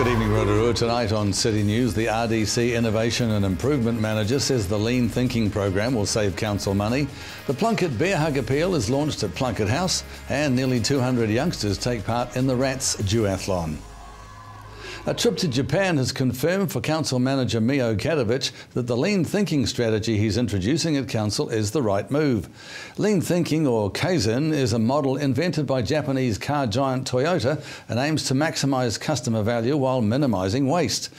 Good evening, Rotorua. Tonight on City News, the RDC Innovation and Improvement Manager says the Lean Thinking program will save council money. The Plunket Bear Hug Appeal is launched at Plunket House, and nearly 200 youngsters take part in the Rats Duathlon. A trip to Japan has confirmed for Council Manager Mio Katovich that the Lean Thinking strategy he's introducing at Council is the right move. Lean Thinking, or Kaizen, is a model invented by Japanese car giant Toyota and aims to maximise customer value while minimising waste.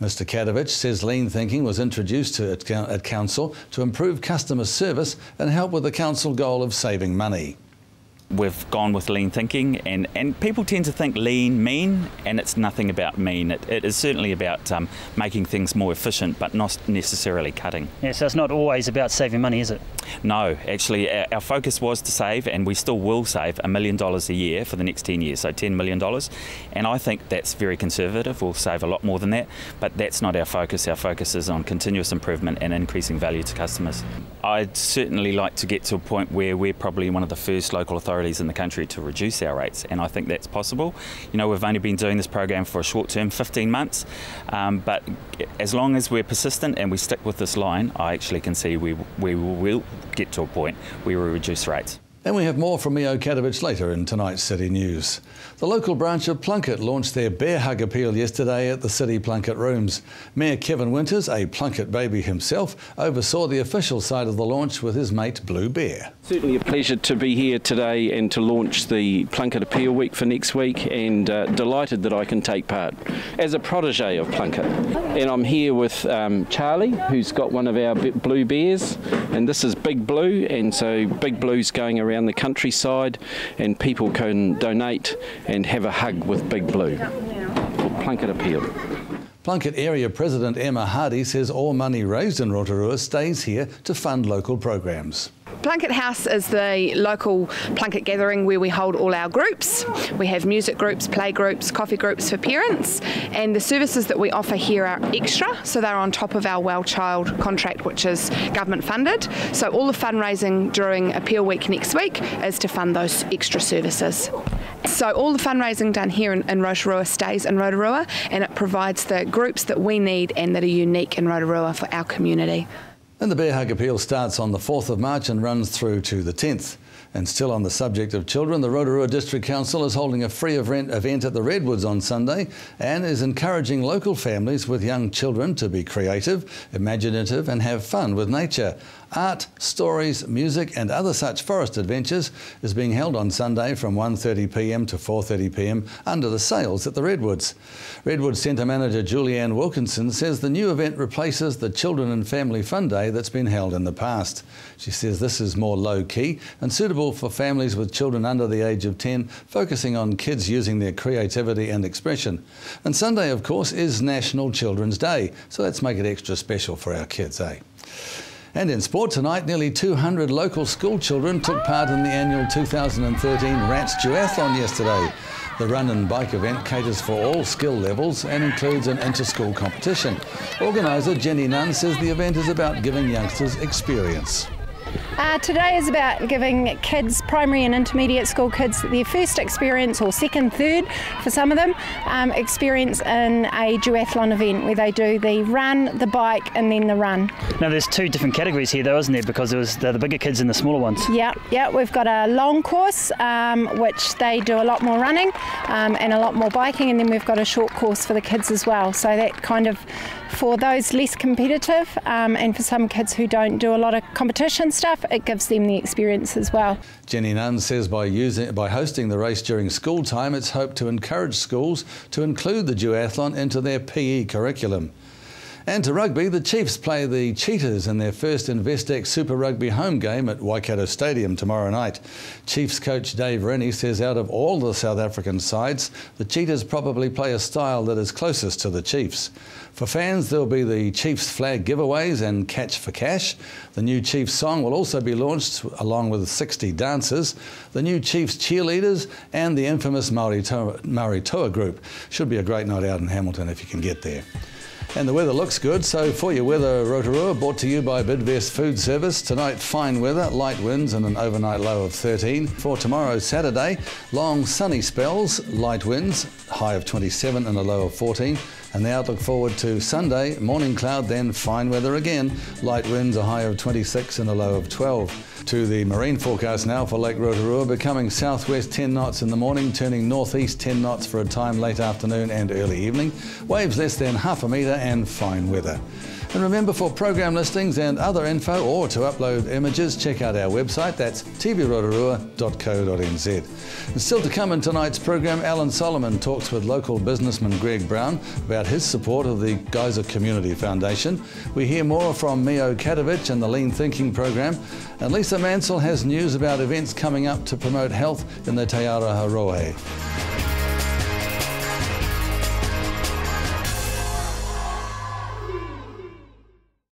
Mr Katovich says Lean Thinking was introduced at Council to improve customer service and help with the Council goal of saving money. We've gone with lean thinking, and people tend to think lean, mean, and it's nothing about mean. It is certainly about making things more efficient, but not necessarily cutting. Yeah, so it's not always about saving money, is it? No, actually our focus was to save, and we still will save $1 million a year for the next 10 years, so $10 million. And I think that's very conservative. We'll save a lot more than that, but that's not our focus. Our focus is on continuous improvement and increasing value to customers. I'd certainly like to get to a point where we're probably one of the first local authorities in the country to reduce our rates, and I think that's possible. You know, we've only been doing this program for a short term, 15 months, but as long as we're persistent and we stick with this line, I actually can see we will get to a point where we reduce rates. And we have more from Mio Katovich later in tonight's City News. The local branch of Plunket launched their Bear Hug Appeal yesterday at the City Plunket Rooms. Mayor Kevin Winters, a Plunket baby himself, oversaw the official side of the launch with his mate Blue Bear. Certainly a pleasure to be here today and to launch the Plunket Appeal Week for next week, and delighted that I can take part as a protege of Plunket. And I'm here with Charlie, who's got one of our Blue Bears, and this is Big Blue, and so Big Blue's going around the countryside and people can donate and have a hug with Big Blue for Plunket Appeal. Plunket Area President Emma Hardy says all money raised in Rotorua stays here to fund local programs. Plunket House is the local Plunket gathering where we hold all our groups. We have music groups, play groups, coffee groups for parents, and the services that we offer here are extra, so they're on top of our Well Child contract, which is government funded. So all the fundraising during Appeal Week next week is to fund those extra services. So all the fundraising done here in Rotorua stays in Rotorua, and it provides the groups that we need and that are unique in Rotorua for our community. And the Bear Hug Appeal starts on the 4th of March and runs through to the 10th. And still on the subject of children, the Rotorua District Council is holding a free event at the Redwoods on Sunday and is encouraging local families with young children to be creative, imaginative and have fun with nature. Art, stories, music and other such forest adventures is being held on Sunday from 1:30 p.m. to 4:30 p.m. under the sails at the Redwoods. Redwoods Centre Manager Julianne Wilkinson says the new event replaces the Children and Family Fun Day that's been held in the past. She says this is more low-key and suitable for families with children under the age of 10, focusing on kids using their creativity and expression. And Sunday, of course, is National Children's Day, so let's make it extra special for our kids, eh? And in sport tonight, nearly 200 local school children took part in the annual 2013 Rats Duathlon yesterday. The run and bike event caters for all skill levels and includes an inter-school competition. Organiser Jenny Nunn says the event is about giving youngsters experience. Today is about giving kids, primary and intermediate school kids, their first experience, or second, third for some of them, experience in a duathlon event where they do the run, the bike and then the run. Now there's two different categories here though, isn't there? Because they're the bigger kids and the smaller ones. Yeah, we've got a long course which they do a lot more running and a lot more biking, and then we've got a short course for the kids as well. So that kind of, for those less competitive and for some kids who don't do a lot of competition stuff, it gives them the experience as well. Jenny Nunn says by hosting the race during school time, it's hoped to encourage schools to include the duathlon into their PE curriculum. And to rugby, the Chiefs play the Cheetahs in their first Investec Super Rugby home game at Waikato Stadium tomorrow night. Chiefs coach Dave Rennie says out of all the South African sides, the Cheetahs probably play a style that is closest to the Chiefs. For fans, there'll be the Chiefs flag giveaways and Catch for Cash. The new Chiefs song will also be launched along with 60 dancers. The new Chiefs cheerleaders and the infamous Mauri Toa group. Should be a great night out in Hamilton if you can get there. And the weather looks good, so for your weather, Rotorua, brought to you by Bidvest Food Service. Tonight, fine weather, light winds and an overnight low of 13. For tomorrow, Saturday, long sunny spells, light winds, high of 27 and a low of 14. And the outlook forward to Sunday, morning cloud, then fine weather again, light winds, a high of 26 and a low of 12. To the marine forecast now for Lake Rotorua, becoming southwest 10 knots in the morning, turning northeast 10 knots for a time late afternoon and early evening. Waves less than half a metre and fine weather. And remember, for program listings and other info or to upload images, check out our website. That's tvrotorua.co.nz. And still to come in tonight's program, Alan Solomon talks with local businessman Greg Brown about his support of the Geyser Community Foundation. We hear more from Mio Katovich and the Lean Thinking program. And Lisa Mansell has news about events coming up to promote health in the Te Ara Haroe.